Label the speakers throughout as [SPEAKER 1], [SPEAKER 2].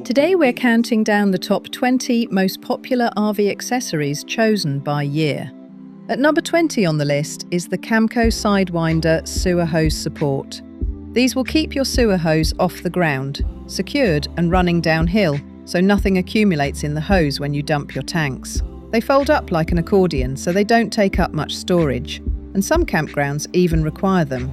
[SPEAKER 1] Today we're counting down the top 20 most popular RV accessories chosen by year. At number 20 on the list is the Camco Sidewinder Sewer Hose Support. These will keep your sewer hose off the ground, secured and running downhill, so nothing accumulates in the hose when you dump your tanks. They fold up like an accordion, so they don't take up much storage, and some campgrounds even require them.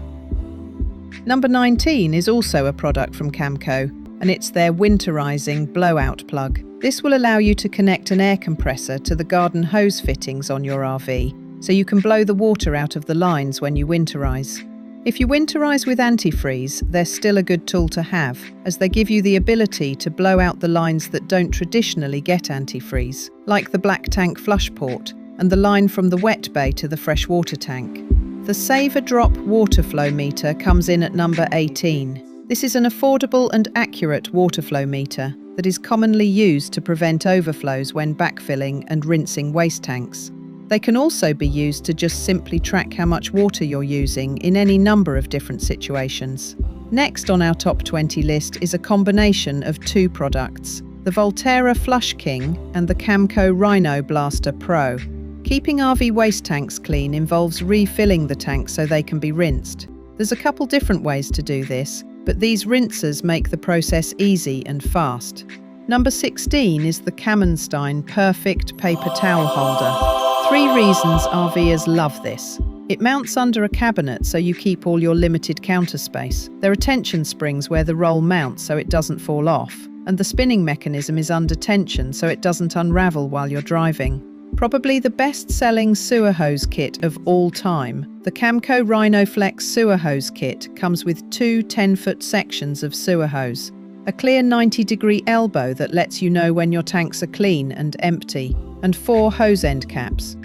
[SPEAKER 1] Number 19 is also a product from Camco, and it's their winterizing blowout plug. This will allow you to connect an air compressor to the garden hose fittings on your RV, so you can blow the water out of the lines when you winterize. If you winterize with antifreeze, they're still a good tool to have, as they give you the ability to blow out the lines that don't traditionally get antifreeze, like the black tank flush port and the line from the wet bay to the freshwater tank. The Save a Drop water flow meter comes in at number 18. This is an affordable and accurate water flow meter that is commonly used to prevent overflows when backfilling and rinsing waste tanks. They can also be used to just simply track how much water you're using in any number of different situations. Next on our top 20 list is a combination of two products, the Volterra Flush King and the Camco Rhino Blaster Pro. Keeping RV waste tanks clean involves refilling the tanks so they can be rinsed. There's a couple different ways to do this, but these rinsers make the process easy and fast. Number 16 is the Kamenstein Perfect Paper Towel Holder. 3 reasons RVers love this. It mounts under a cabinet so you keep all your limited counter space. There are tension springs where the roll mounts so it doesn't fall off, and the spinning mechanism is under tension so it doesn't unravel while you're driving. Probably the best-selling sewer hose kit of all time, the Camco Rhino Flex Sewer Hose Kit comes with 2 10-foot sections of sewer hose, a clear 90-degree elbow that lets you know when your tanks are clean and empty, and 4 hose end caps.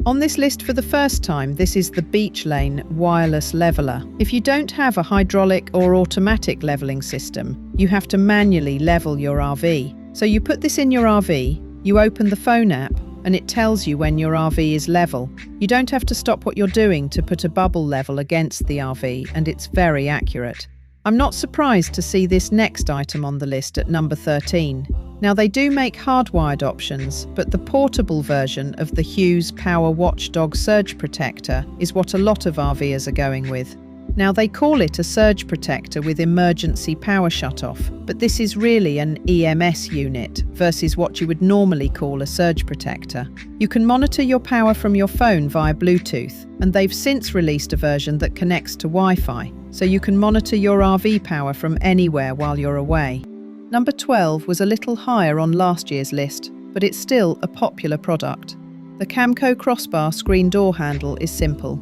[SPEAKER 1] On this list for the first time, this is the Beach Lane Wireless Leveler. If you don't have a hydraulic or automatic leveling system, you have to manually level your RV. So you put this in your RV, you open the phone app, and it tells you when your RV is level. You don't have to stop what you're doing to put a bubble level against the RV, and it's very accurate. I'm not surprised to see this next item on the list at number 13. Now they do make hardwired options, but the portable version of the Hughes Power Watchdog Surge Protector is what a lot of RVers are going with. Now they call it a surge protector with emergency power shutoff, but this is really an EMS unit versus what you would normally call a surge protector. You can monitor your power from your phone via Bluetooth, and they've since released a version that connects to Wi-Fi, so you can monitor your RV power from anywhere while you're away. Number 12 was a little higher on last year's list, but it's still a popular product. The Camco Crossbar Screen Door Handle is simple.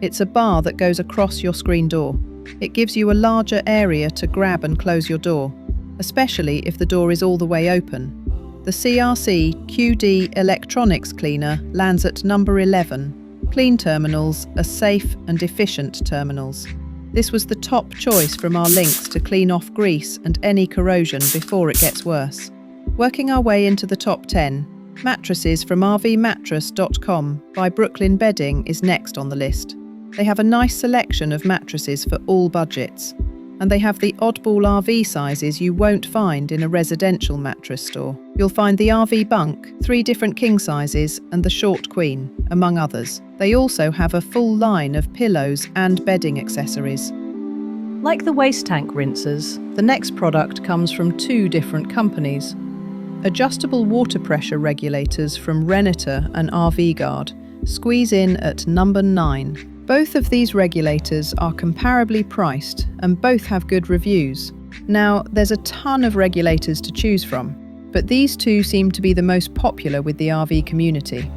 [SPEAKER 1] It's a bar that goes across your screen door. It gives you a larger area to grab and close your door, especially if the door is all the way open. The CRC QD Electronics Cleaner lands at number 11. Clean terminals are safe and efficient terminals. This was the top choice from our links to clean off grease and any corrosion before it gets worse. Working our way into the top 10, mattresses from rvmattress.com by Brooklyn Bedding is next on the list. They have a nice selection of mattresses for all budgets, and they have the oddball RV sizes you won't find in a residential mattress store. You'll find the RV bunk, 3 different king sizes, and the short queen, among others. They also have a full line of pillows and bedding accessories. Like the waste tank rinsers, the next product comes from 2 different companies. Adjustable water pressure regulators from Renator and RV Guard squeeze in at number 9. Both of these regulators are comparably priced and both have good reviews. Now, there's a ton of regulators to choose from, but these 2 seem to be the most popular with the RV community.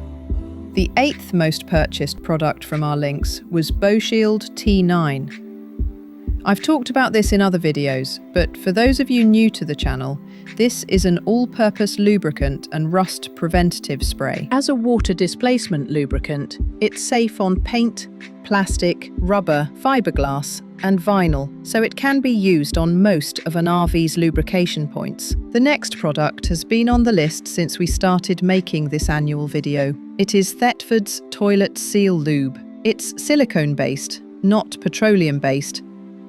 [SPEAKER 1] The 8th most purchased product from our links was BoShield T9. I've talked about this in other videos, but for those of you new to the channel, this is an all-purpose lubricant and rust preventative spray. As a water displacement lubricant, it's safe on paint, plastic, rubber, fiberglass, and vinyl, so it can be used on most of an RV's lubrication points. The next product has been on the list since we started making this annual video. It is Thetford's Toilet Seal Lube. It's silicone-based, not petroleum-based,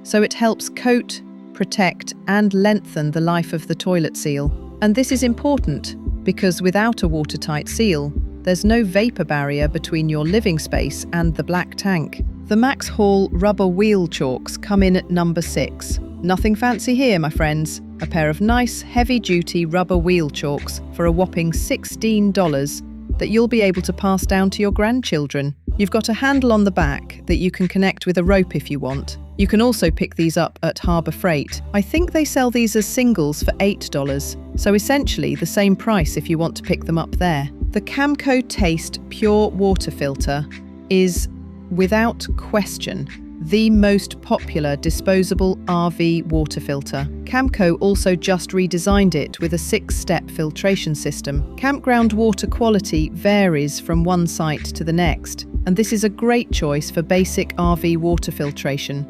[SPEAKER 1] so it helps coat, protect, and lengthen the life of the toilet seal. And this is important because without a watertight seal, there's no vapor barrier between your living space and the black tank. The Max Hall rubber wheel chalks come in at number 6. Nothing fancy here, my friends. A pair of nice, heavy-duty rubber wheel chalks for a whopping $16 that you'll be able to pass down to your grandchildren. You've got a handle on the back that you can connect with a rope if you want. You can also pick these up at Harbour Freight. I think they sell these as singles for $8, so essentially the same price if you want to pick them up there. The Camco Taste Pure Water Filter is, without question, the most popular disposable RV water filter. Camco also just redesigned it with a 6-step filtration system. Campground water quality varies from one site to the next, and this is a great choice for basic RV water filtration.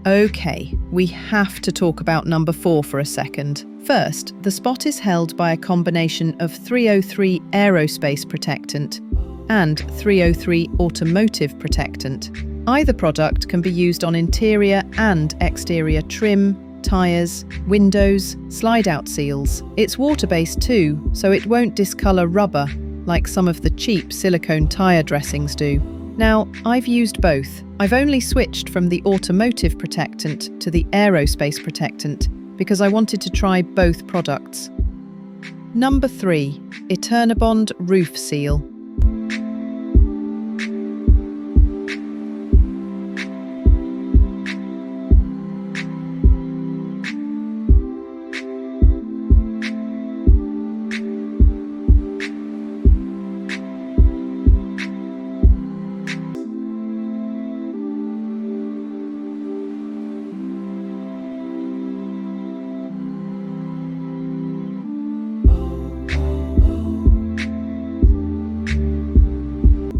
[SPEAKER 1] Okay, we have to talk about number 4 for a second. First, the spot is held by a combination of 303 aerospace protectant and 303 automotive protectant. Either product can be used on interior and exterior trim, tyres, windows, slide-out seals. It's water-based too, so it won't discolour rubber like some of the cheap silicone tyre dressings do. Now, I've used both. I've only switched from the automotive protectant to the aerospace protectant because I wanted to try both products. Number 3. Eternabond Roof Seal.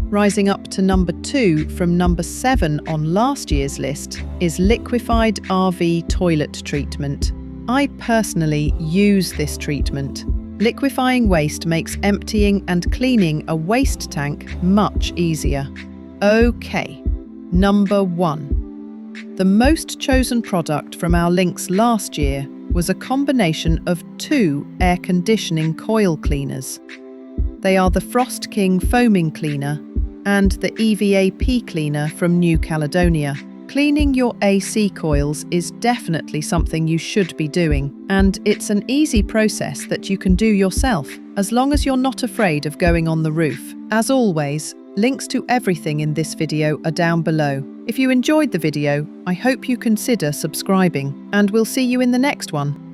[SPEAKER 1] Rising up to number 2 from number 7 on last year's list is Liquefied RV Toilet Treatment. I personally use this treatment. Liquefying waste makes emptying and cleaning a waste tank much easier. Okay, number 1. The most chosen product from our links last year was a combination of 2 air conditioning coil cleaners. They are the Frost King Foaming Cleaner and the EVAP cleaner from New Caledonia. Cleaning your AC coils is definitely something you should be doing, and it's an easy process that you can do yourself, as long as you're not afraid of going on the roof. As always, links to everything in this video are down below. If you enjoyed the video, I hope you consider subscribing, and we'll see you in the next one.